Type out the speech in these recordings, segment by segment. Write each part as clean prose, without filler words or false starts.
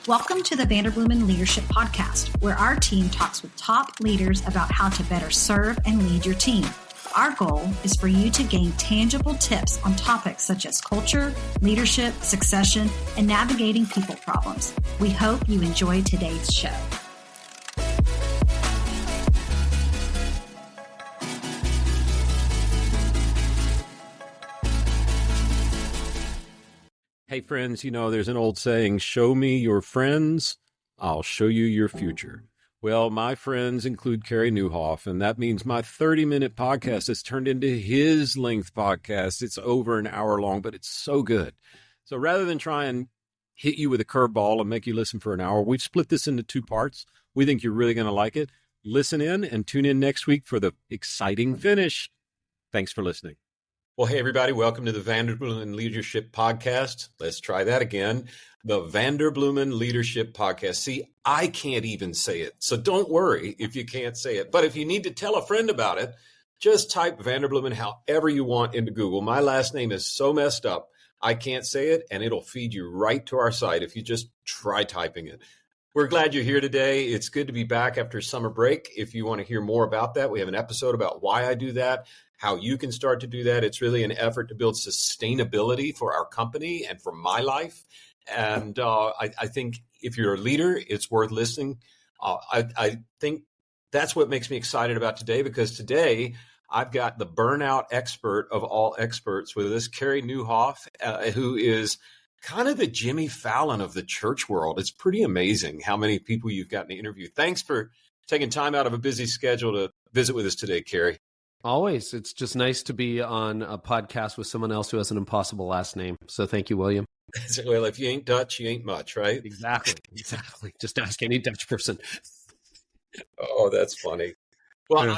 Welcome to the Vanderbloemen Leadership Podcast, where our team talks with top leaders about how to better serve and lead your team. Our goal is for you to gain tangible tips on topics such as culture, leadership, succession, and navigating people problems. We hope you enjoy today's show. Hey friends, there's an old saying, show me your friends, I'll show you your future. Well, my friends include Carey Nieuwhof, and that means my 30-minute podcast has turned into his length podcast. It's over an hour long, but it's so good. So rather than try and hit you with a curveball and make you listen for an hour, we've split this into two parts. We think you're really going to like it. Listen in and tune in next week for the exciting finish. Thanks for listening. Well, hey, everybody. Welcome to the Vanderbloemen Leadership Podcast. Let's try that again. The Vanderbloemen Leadership Podcast. See, I can't even say it, so don't worry if you can't say it. But if you need to tell a friend about it, just type Vanderbloemen however you want into Google. My last name is so messed up, I can't say it, and it'll feed you right to our site if you just try typing it. We're glad you're here today. It's good to be back after summer break. If you want to hear more about that, we have an episode about why I do that, how you can start to do that. It's really an effort to build sustainability for our company and for my life. And I think if you're a leader, it's worth listening. I think that's what makes me excited about today, because today I've got the burnout expert of all experts with us, Carey Nieuwhof, who is kind of the Jimmy Fallon of the church world. It's pretty amazing how many people you've gotten to interview. Thanks for taking time out of a busy schedule to visit with us today, Carey. Always. It's just nice to be on a podcast with someone else who has an impossible last name. So thank you, William. Well, if you ain't Dutch, you ain't much, right? Exactly. Just ask any Dutch person. Oh, that's funny. Well,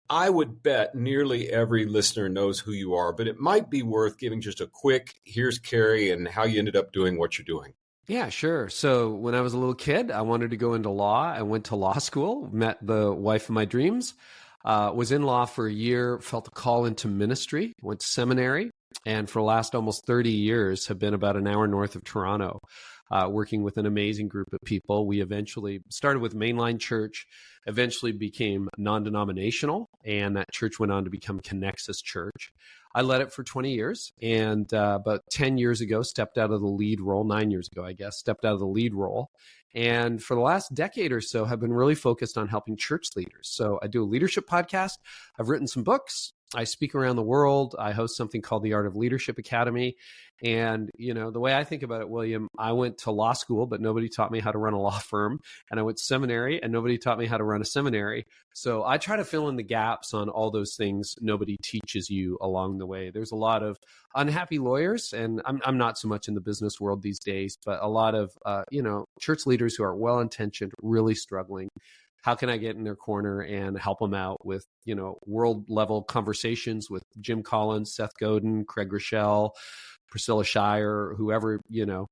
I would bet nearly every listener knows who you are, but it might be worth giving just a quick, here's Carey and how you ended up doing what you're doing. Yeah, sure. So when I was a little kid, I wanted to go into law. I went to law school, met the wife of my dreams. Was in law for a year, felt a call into ministry, went to seminary, and for the last almost 30 years have been about an hour north of Toronto, working with an amazing group of people. We eventually started with mainline church, eventually became non-denominational, and that church went on to become Connexus Church. I led it for 20 years, and about 10 years ago, stepped out of the lead role, 9 years ago, I guess, stepped out of the lead role. And for the last decade or so, have been really focused on helping church leaders. So I do a leadership podcast. I've written some books. I speak around the world. I host something called the Art of Leadership Academy. And, the way I think about it, William, I went to law school, but nobody taught me how to run a law firm. And I went to seminary, and nobody taught me how to run a seminary. So I try to fill in the gaps on all those things nobody teaches you along the way. There's a lot of unhappy lawyers, and I'm not so much in the business world these days, but a lot of, church leaders who are well-intentioned, really struggling. How can I get in their corner and help them out with, world level conversations with Jim Collins, Seth Godin, Craig Rochelle, Priscilla Shire, whoever,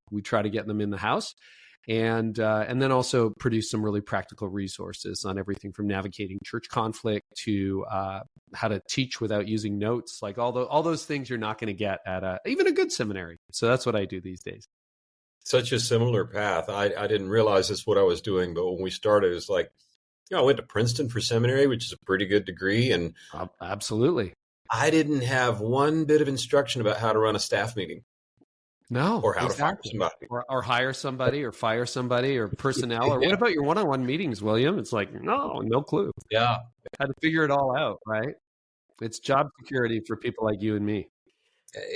we try to get them in the house. And then also produce some really practical resources on everything from navigating church conflict to how to teach without using notes, like all those things you're not going to get at even a good seminary. So that's what I do these days. Such a similar path. I didn't realize that's what I was doing, but when we started, it was like, I went to Princeton for seminary, which is a pretty good degree. And absolutely. I didn't have one bit of instruction about how to run a staff meeting. No. Or how to fire somebody. Or hire somebody or fire somebody or personnel. Or what about your one-on-one meetings, William? It's like, no clue. Yeah. Had to figure it all out, right? It's job security for people like you and me.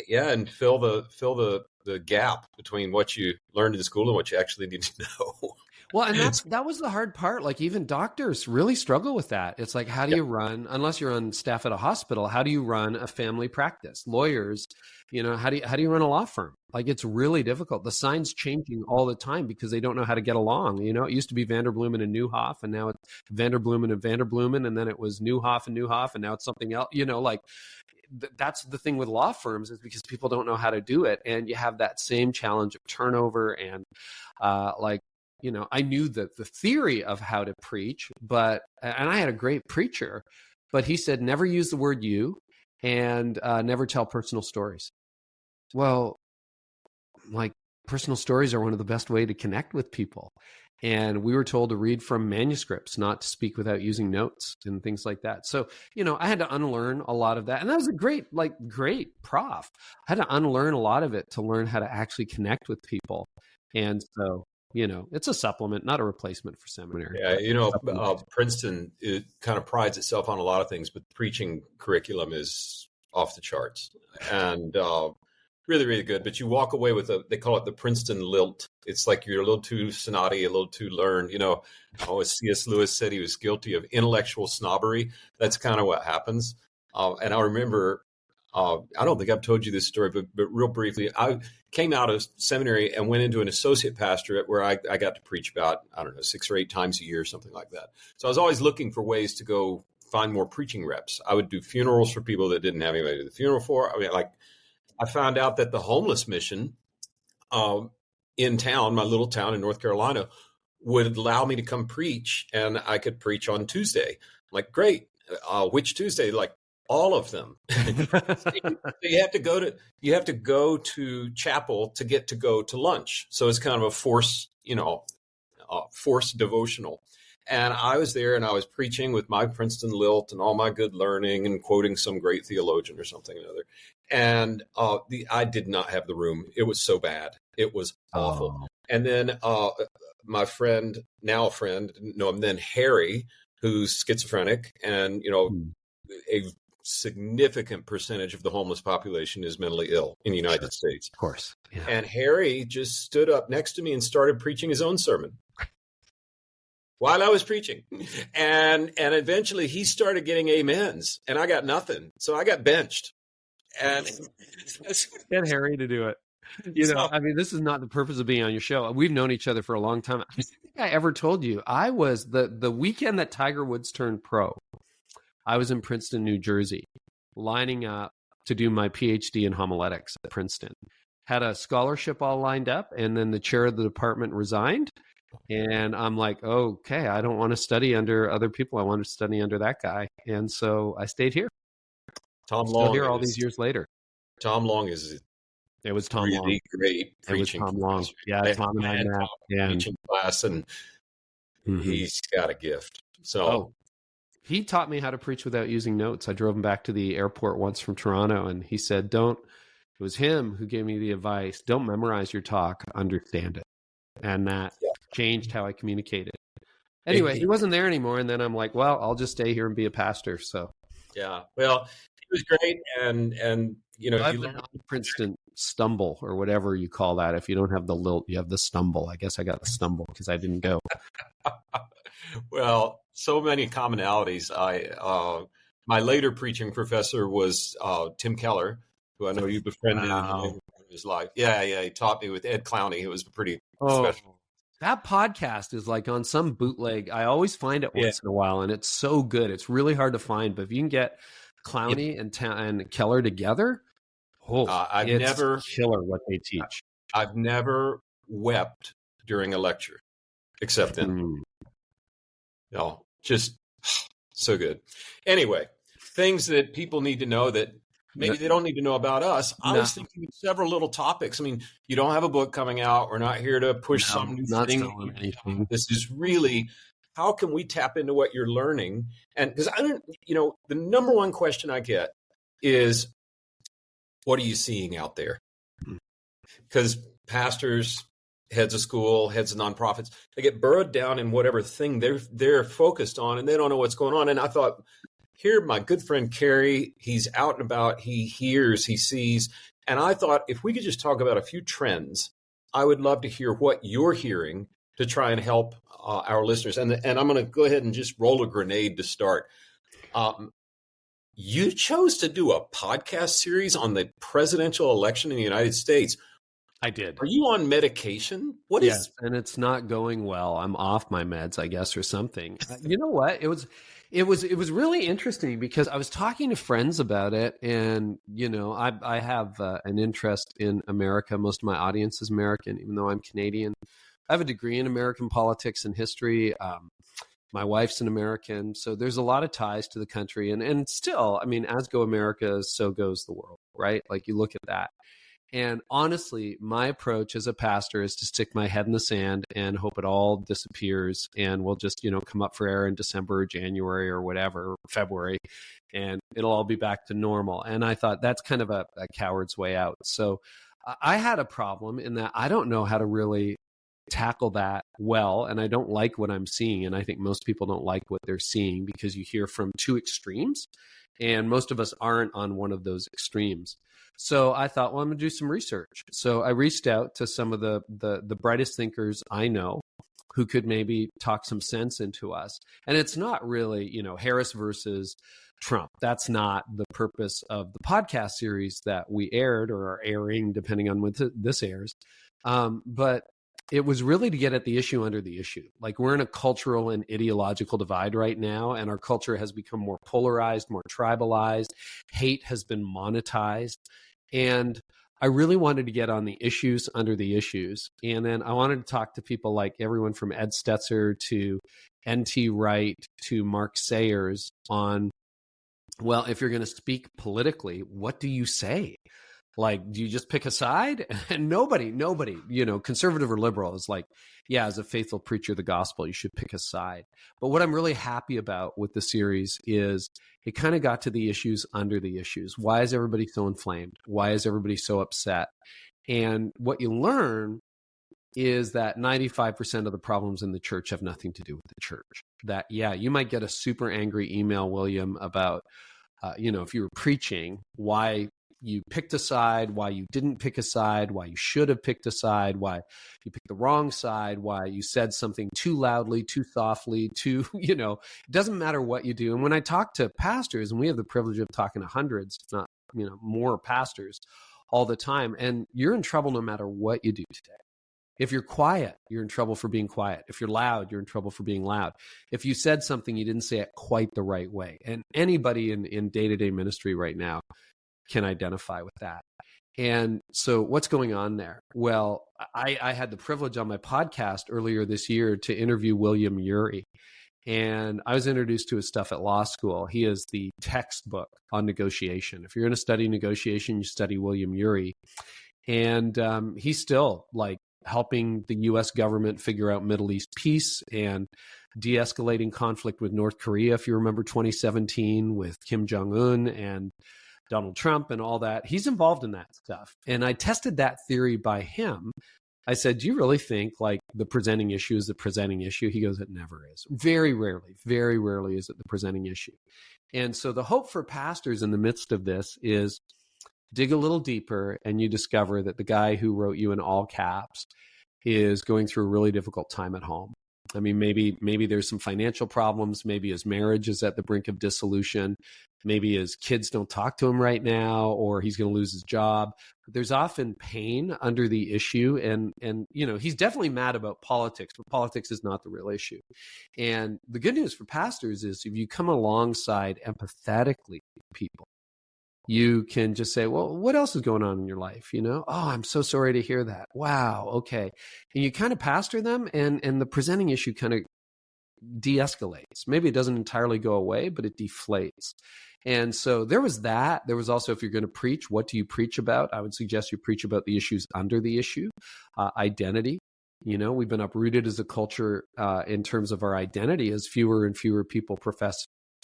Yeah, and fill the gap between what you learned in school and what you actually need to know. Well, and that was the hard part. Like even doctors really struggle with that. It's like, how do you run, unless you're on staff at a hospital, how do you run a family practice? Lawyers, how do you run a law firm? Like it's really difficult. The sign's changing all the time because they don't know how to get along. It used to be Vanderbloemen and Nieuwhof, and now it's Vanderbloemen and Vanderbloemen, and then it was Nieuwhof and Nieuwhof, and now it's something else. That's the thing with law firms, is because people don't know how to do it, and you have that same challenge of turnover and I knew the theory of how to preach, and I had a great preacher, but he said, never use the word you and never tell personal stories. Well, like personal stories are one of the best way to connect with people. And we were told to read from manuscripts, not to speak without using notes and things like that. So, I had to unlearn a lot of that. And that was a great prof. I had to unlearn a lot of it to learn how to actually connect with people. And so, it's a supplement, not a replacement for seminary. Yeah, Princeton, it kind of prides itself on a lot of things, but the preaching curriculum is off the charts and really, really good. But you walk away with they call it the Princeton lilt. It's like you're a little too snotty, a little too learned. As C.S. Lewis said, he was guilty of intellectual snobbery. That's kind of what happens. And I remember, I don't think I've told you this story, but real briefly, I came out of seminary and went into an associate pastorate where I got to preach about, 6 or 8 times a year, something like that. So I was always looking for ways to go find more preaching reps. I would do funerals for people that didn't have anybody to do the funeral for. I found out that the homeless mission in town, my little town in North Carolina, would allow me to come preach, and I could preach on Tuesday. I'm like, great. Which Tuesday? Like, all of them. So you have to go to chapel to get to go to lunch. So it's kind of a forced devotional. And I was there and I was preaching with my Princeton lilt and all my good learning and quoting some great theologian or something or other. And I did not have the room. It was so bad. It was awful. Oh. And then my friend, now a friend, then Harry, who's schizophrenic, and a significant percentage of the homeless population is mentally ill in the United States. Of course. Yeah. And Harry just stood up next to me and started preaching his own sermon while I was preaching. And eventually he started getting amens and I got nothing. So I got benched. And get Harry to do it. This is not the purpose of being on your show. We've known each other for a long time. I don't think I ever told you. I was the weekend that Tiger Woods turned pro. I was in Princeton, New Jersey, lining up to do my PhD in homiletics at Princeton. Had a scholarship all lined up, and then the chair of the department resigned. And I'm like, okay, I don't want to study under other people. I want to study under that guy. And so I stayed here. Tom Long. Here all these years later. Tom Long is it was Tom really Long. Great preaching. It was Tom Long. Yeah, Tom and I met. Preaching class, and he's got a gift. So he taught me how to preach without using notes. I drove him back to the airport once from Toronto, and he said, it was him who gave me the advice, don't memorize your talk, understand it. And that changed how I communicated. Anyway, he wasn't there anymore, and then I'm like, well, I'll just stay here and be a pastor. So yeah, well, he was great, and I've been on Princeton stumble or whatever you call that. If you don't have the lilt, you have the stumble. I guess I got the stumble because I didn't go. Well, so many commonalities. My later preaching professor was Tim Keller, who I know you befriended in his life. Yeah, he taught me with Ed Clowney. It was pretty special. That podcast is like on some bootleg. I always find it once in a while, and it's so good. It's really hard to find, but if you can get Clowney and Keller together, it's killer what they teach. I've never wept during a lecture, except then. Just so good. Anyway, things that people need to know that maybe they don't need to know about us. I was thinking of several little topics. I mean, you don't have a book coming out. We're not here to push some new thing. This is really, how can we tap into what you're learning? And because the number one question I get is, what are you seeing out there? Because pastors, heads of school, heads of nonprofits, they get burrowed down in whatever thing they're focused on, and they don't know what's going on. And I thought, here, my good friend Carey, he's out and about, he hears, he sees. And I thought, if we could just talk about a few trends, I would love to hear what you're hearing to try and help our listeners. And I'm going to go ahead and just roll a grenade to start. You chose to do a podcast series on the presidential election in the United States. I did. Are you on medication? Yes, and it's not going well. I'm off my meds, I guess, or something. You know what? It was really interesting because I was talking to friends about it, and I have an interest in America. Most of my audience is American, even though I'm Canadian. I have a degree in American politics and history. My wife's an American, so there's a lot of ties to the country, and still, I mean, as go America, so goes the world, right? Like you look at that. And honestly, my approach as a pastor is to stick my head in the sand and hope it all disappears, and we'll just, come up for air in December or January or whatever, or February, and it'll all be back to normal. And I thought that's kind of a coward's way out. So I had a problem in that I don't know how to really tackle that well, and I don't like what I'm seeing. And I think most people don't like what they're seeing because you hear from two extremes, and most of us aren't on one of those extremes. So I thought, well, I'm going to do some research. So I reached out to some of the brightest thinkers I know who could maybe talk some sense into us. And it's not really, Harris versus Trump. That's not the purpose of the podcast series that we aired or are airing, depending on when this airs. But it was really to get at the issue under the issue. Like, we're in a cultural and ideological divide right now, and our culture has become more polarized, more tribalized. Hate has been monetized. And I really wanted to get on the issues under the issues. And then I wanted to talk to people like everyone from Ed Stetzer to N.T. Wright to Mark Sayers on, well, if you're going to speak politically, what do you say? Like, do you just pick a side? And nobody, conservative or liberal is like, yeah, as a faithful preacher of the gospel, you should pick a side. But what I'm really happy about with the series is it kind of got to the issues under the issues. Why is everybody so inflamed? Why is everybody so upset? And what you learn is that 95% of the problems in the church have nothing to do with the church. That, yeah, you might get a super angry email, William, about, if you were preaching, why you picked a side, why you didn't pick a side, why you should have picked a side, why you picked the wrong side, why you said something too loudly, too softly, it doesn't matter what you do. And when I talk to pastors, and we have the privilege of talking to hundreds, if not, more pastors all the time, and you're in trouble no matter what you do today. If you're quiet, you're in trouble for being quiet. If you're loud, you're in trouble for being loud. If you said something, you didn't say it quite the right way. And anybody in day-to-day ministry right now can identify with that. And so what's going on there? Well, I had the privilege on my podcast earlier this year to interview William Ury. And I was introduced to his stuff at law school. He is the textbook on negotiation. If you're going to study negotiation, you study William Ury. And he's still helping the U.S. government figure out Middle East peace and de-escalating conflict with North Korea. If you remember 2017 with Kim Jong-un and Donald Trump and all that, he's involved in that stuff. And I tested that theory by him. I said, do you really think the presenting issue is the presenting issue? He goes, it never is. Very rarely is it the presenting issue. And so the hope for pastors in the midst of this is dig a little deeper, and you discover that the guy who wrote you in all caps is going through a really difficult time at home. I mean, maybe there's some financial problems. Maybe his marriage is at the brink of dissolution. Maybe his kids don't talk to him right now, or he's going to lose his job. But there's often pain under the issue. And he's definitely mad about politics, but politics is not the real issue. And the good news for pastors is if you come alongside empathetically people, you can just say, well, what else is going on in your life? Oh, I'm so sorry to hear that. Wow. Okay. And you kind of pastor them, and the presenting issue kind of de-escalates. Maybe it doesn't entirely go away, but it deflates. And so there was that. There was also, if you're going to preach, what do you preach about? I would suggest you preach about the issues under the issue. Identity. We've been uprooted as a culture in terms of our identity, as fewer and fewer people profess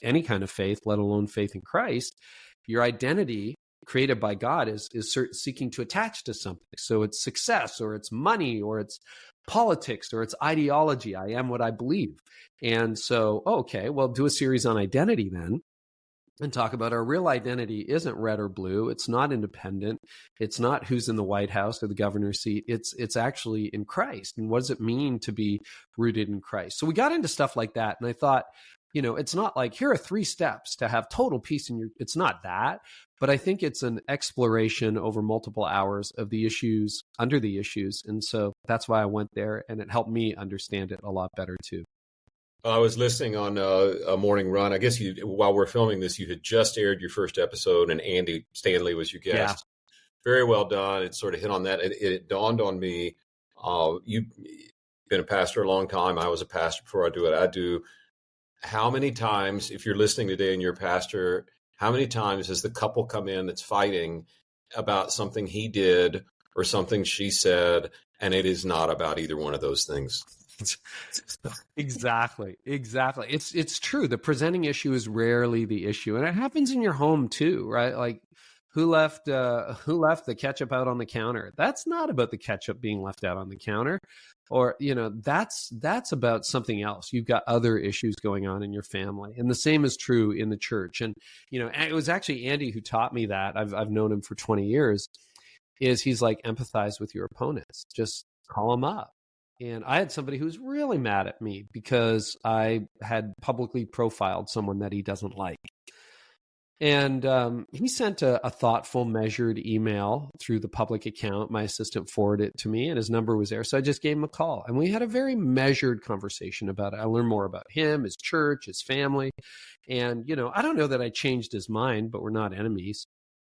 any kind of faith, let alone faith in Christ. Your identity created by God is seeking to attach to something. So it's success, or it's money, or it's politics, or it's ideology. I am what I believe. And so, okay, well, do a series on identity then, and talk about our real identity isn't red or blue. It's not independent. It's not who's in the White House or the governor's seat. It's actually in Christ. And what does it mean to be rooted in Christ? So we got into stuff like that. And I thought, it's not like, here are 3 steps to have total peace in your, it's not that, but I think it's an exploration over multiple hours of the issues under the issues. And so that's why I went there, and it helped me understand it a lot better too. I was listening on a morning run. I guess while we're filming this, you had just aired your first episode, and Andy Stanley was your guest. Yeah. Very well done. It sort of hit on that. It dawned on me, you've been a pastor a long time. I was a pastor before I do what I do. How many times, if you're listening today and you're a pastor, how many times has the couple come in that's fighting about something he did or something she said, and it is not about either one of those things. Exactly. It's true. The presenting issue is rarely the issue, and it happens in your home too, right? Like who left the ketchup out on the counter? That's not about the ketchup being left out on the counter, or that's about something else. You've got other issues going on in your family, and the same is true in the church. And it was actually Andy who taught me that. I've known him for 20 years. He's like, empathize with your opponents. Just call them up. And I had somebody who was really mad at me because I had publicly profiled someone that he doesn't like. And he sent a thoughtful, measured email through the public account. My assistant forwarded it to me, and his number was there. So I just gave him a call. And we had a very measured conversation about it. I learned more about him, his church, his family. And, I don't know that I changed his mind, but we're not enemies.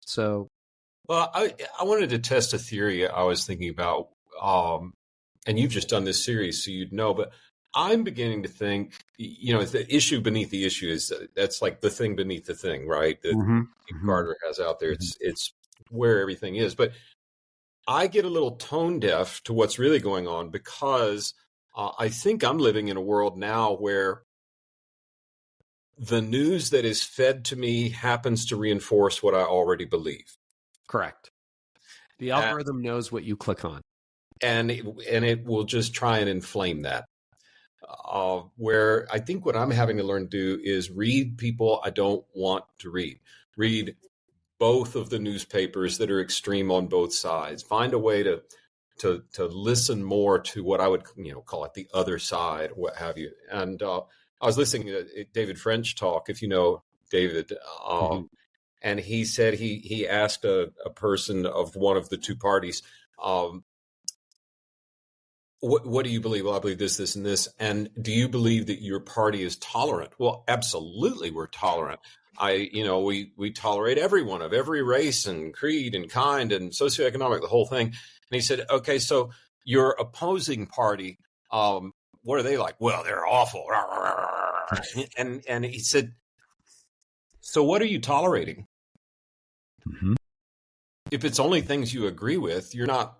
So. Well, I wanted to test a theory I was thinking about. And you've just done this series, so you'd know, but I'm beginning to think, the issue beneath the issue that's like the thing beneath the thing, right? That Carter has out there. It's where everything is. But I get a little tone deaf to what's really going on because I think I'm living in a world now where the news that is fed to me happens to reinforce what I already believe. Correct. The algorithm knows what you click on. And it will just try and inflame that. Where I think what I'm having to learn to do is read people I don't want to read. Read both of the newspapers that are extreme on both sides. Find a way to listen more to what I would call it the other side, what have you. And I was listening to David French talk, if you know David, and he said he asked a person of one of the two parties. What do you believe? Well, I believe this, this, and this. And do you believe that your party is tolerant? Well, absolutely, we're tolerant. We tolerate everyone of every race and creed and kind and socioeconomic, the whole thing. And he said, okay, so your opposing party, what are they like? Well, they're awful. And he said, so what are you tolerating? If it's only things you agree with, you're not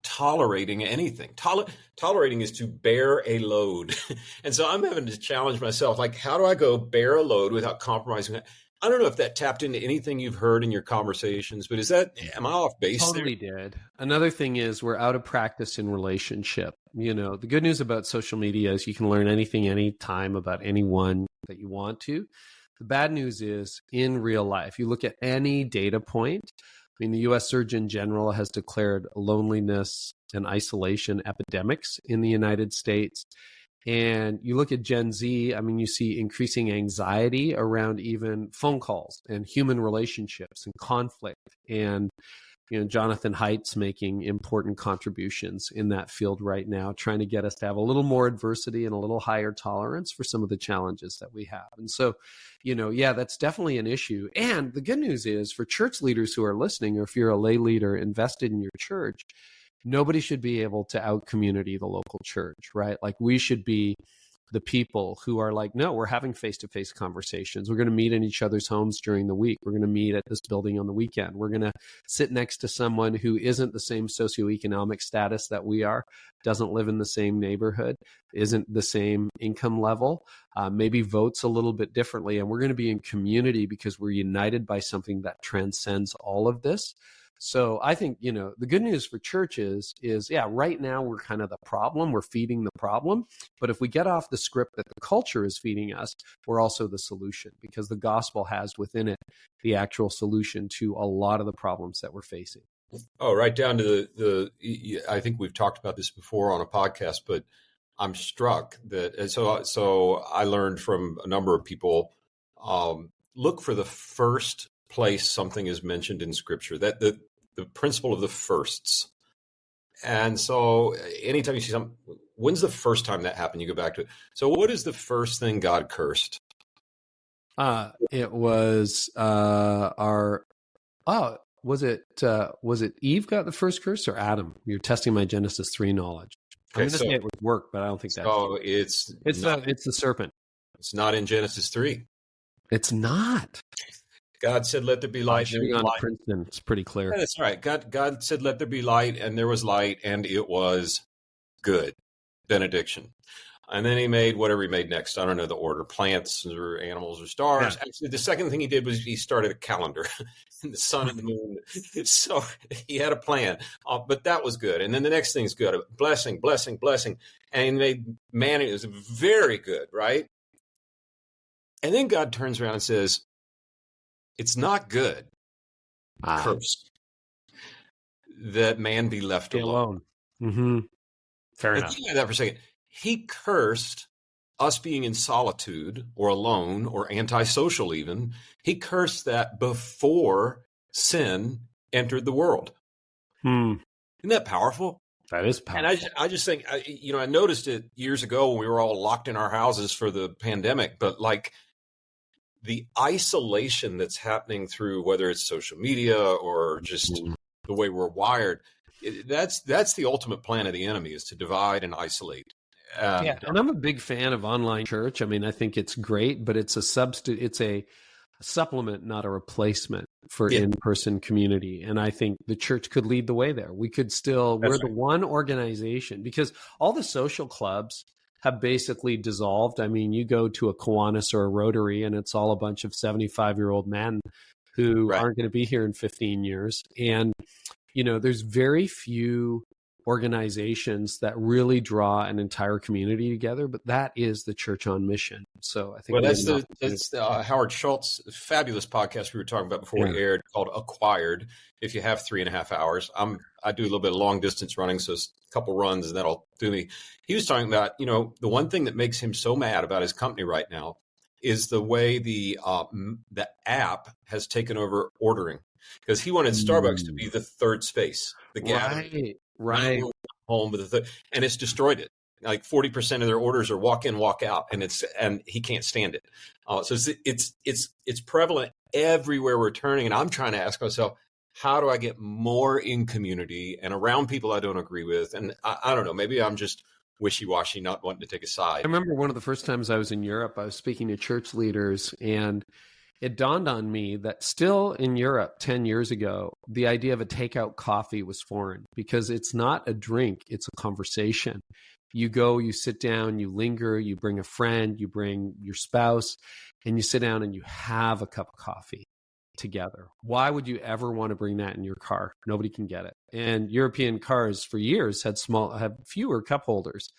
tolerating anything. Tolerating is to bear a load. And so I'm having to challenge myself, like, how do I go bear a load without compromising? I don't know if that tapped into anything you've heard in your conversations, but am I off base? Totally did. Another thing is we're out of practice in relationship. The good news about social media is you can learn anything, anytime about anyone that you want to. The bad news is in real life, you look at any data point. I mean, the U.S. Surgeon General has declared loneliness and isolation epidemics in the United States. And you look at Gen Z, I mean, you see increasing anxiety around even phone calls and human relationships and conflict. And, Jonathan Haidt's making important contributions in that field right now, trying to get us to have a little more adversity and a little higher tolerance for some of the challenges that we have. And so, that's definitely an issue. And the good news is for church leaders who are listening, or if you're a lay leader invested in your church, nobody should be able to out-community the local church, right? Like we should be the people who are like, no, we're having face-to-face conversations. We're going to meet in each other's homes during the week. We're going to meet at this building on the weekend. We're going to sit next to someone who isn't the same socioeconomic status that we are, doesn't live in the same neighborhood, isn't the same income level, maybe votes a little bit differently. And we're going to be in community because we're united by something that transcends all of this. So I think, the good news for churches is, right now we're kind of the problem. We're feeding the problem. But if we get off the script that the culture is feeding us, we're also the solution, because the gospel has within it the actual solution to a lot of the problems that we're facing. Oh, right down to I think we've talked about this before on a podcast, but I'm struck that, so I learned from a number of people, look for the first place something is mentioned in Scripture, that the principle of the firsts. And so anytime you see something, when's the first time that happened? You go back to it. So what is the first thing God cursed? It was was it Eve got the first curse or Adam? You're testing my Genesis 3 knowledge. Okay, I'm going to say it would work, but I don't think that's so. It's the serpent. It's not in Genesis 3. It's not. God said, let there be light. Living on Princeton, it's pretty clear. Yeah, that's right. God said, let there be light, and there was light, and it was good. Benediction. And then he made whatever he made next. I don't know the order, plants or animals or stars. Yeah. Actually, the second thing he did was he started a calendar, and the sun and the moon. So he had a plan, but that was good. And then the next thing is good. Blessing. And he made man, it was very good, right? And then God turns around and says, it's not good, curse, that man be left alone. Mm-hmm. Fair enough. Think about that for a second. He cursed us being in solitude or alone or antisocial even. He cursed that before sin entered the world. Isn't that powerful? That is powerful. And I just think, I noticed it years ago when we were all locked in our houses for the pandemic, but like the isolation that's happening through whether it's social media or just the way we're wired, that's the ultimate plan of the enemy, is to divide and isolate. And I'm a big fan of online church. I mean, I think it's great, but it's a supplement, not a replacement for in-person community. And I think the church could lead the way there. We could we're the one organization, because all the social clubs have basically dissolved. I mean, you go to a Kiwanis or a Rotary, and it's all a bunch of 75-year-old men who aren't going to be here in 15 years. And, there's very few organizations that really draw an entire community together, but that is the Church on Mission. So I think that's the Howard Schultz fabulous podcast we were talking about before we aired, called Acquired. If you have 3.5 hours, I do a little bit of long distance running, so it's a couple runs and that'll do me. He was talking about, the one thing that makes him so mad about his company right now is the way the app has taken over ordering, because he wanted Starbucks to be the third space, the gathering. Right. Home with and it's destroyed it. Like 40% of their orders are walk in, walk out, and he can't stand it. So it's prevalent everywhere we're turning. And I'm trying to ask myself, how do I get more in community and around people I don't agree with? And I don't know, maybe I'm just wishy-washy, not wanting to take a side. I remember one of the first times I was in Europe, I was speaking to church leaders, and it dawned on me that still in Europe 10 years ago, the idea of a takeout coffee was foreign, because it's not a drink, it's a conversation. You go, you sit down, you linger, you bring a friend, you bring your spouse, and you sit down and you have a cup of coffee together. Why would you ever want to bring that in your car? Nobody can get it. And European cars for years had fewer cup holders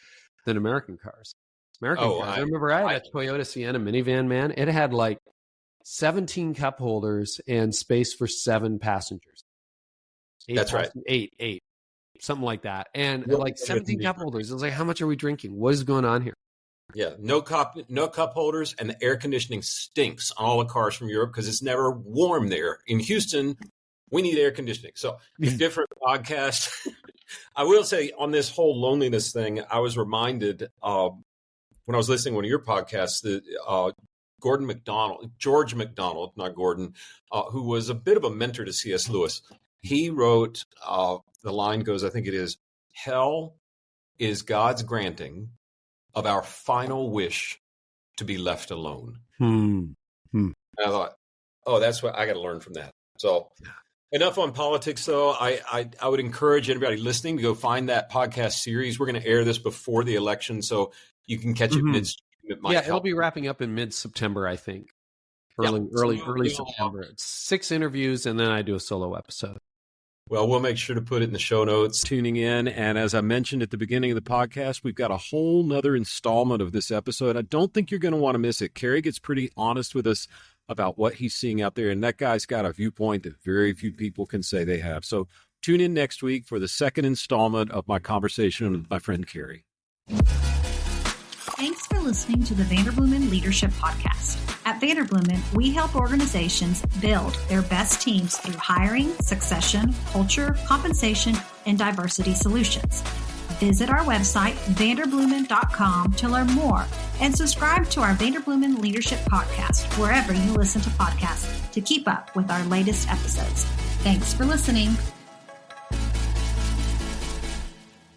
than American cars. I remember I had a Toyota Sienna minivan, man. It had like 17 cup holders and space for 7 passengers. Eight, something like that. And like 17 cup holders. It was like, how much are we drinking? What is going on here? Yeah, no cup holders, and the air conditioning stinks on all the cars from Europe because it's never warm there. In Houston, we need air conditioning. So different podcast. I will say on this whole loneliness thing, I was reminded when I was listening to one of your podcasts that George MacDonald, not Gordon, who was a bit of a mentor to C.S. Lewis. He wrote, the line goes, I think it is, hell is God's granting of our final wish to be left alone. And I thought, that's what I got to learn from that. So enough on politics, though. I would encourage anybody listening to go find that podcast series. We're going to air this before the election, so you can catch it midstream. It'll be wrapping up in mid-September, I think. Early September. It's 6 interviews, and then I do a solo episode. Well, we'll make sure to put it in the show notes. Tuning in, and as I mentioned at the beginning of the podcast, we've got a whole nother installment of this episode. I don't think you're going to want to miss it. Carey gets pretty honest with us about what he's seeing out there, and that guy's got a viewpoint that very few people can say they have. So tune in next week for the second installment of my conversation with my friend Carey. Thanks for listening to the Vanderbloemen Leadership Podcast. At Vanderbloemen, we help organizations build their best teams through hiring, succession, culture, compensation, and diversity solutions. Visit our website, vanderbloemen.com, to learn more, and subscribe to our Vanderbloemen Leadership Podcast wherever you listen to podcasts to keep up with our latest episodes. Thanks for listening.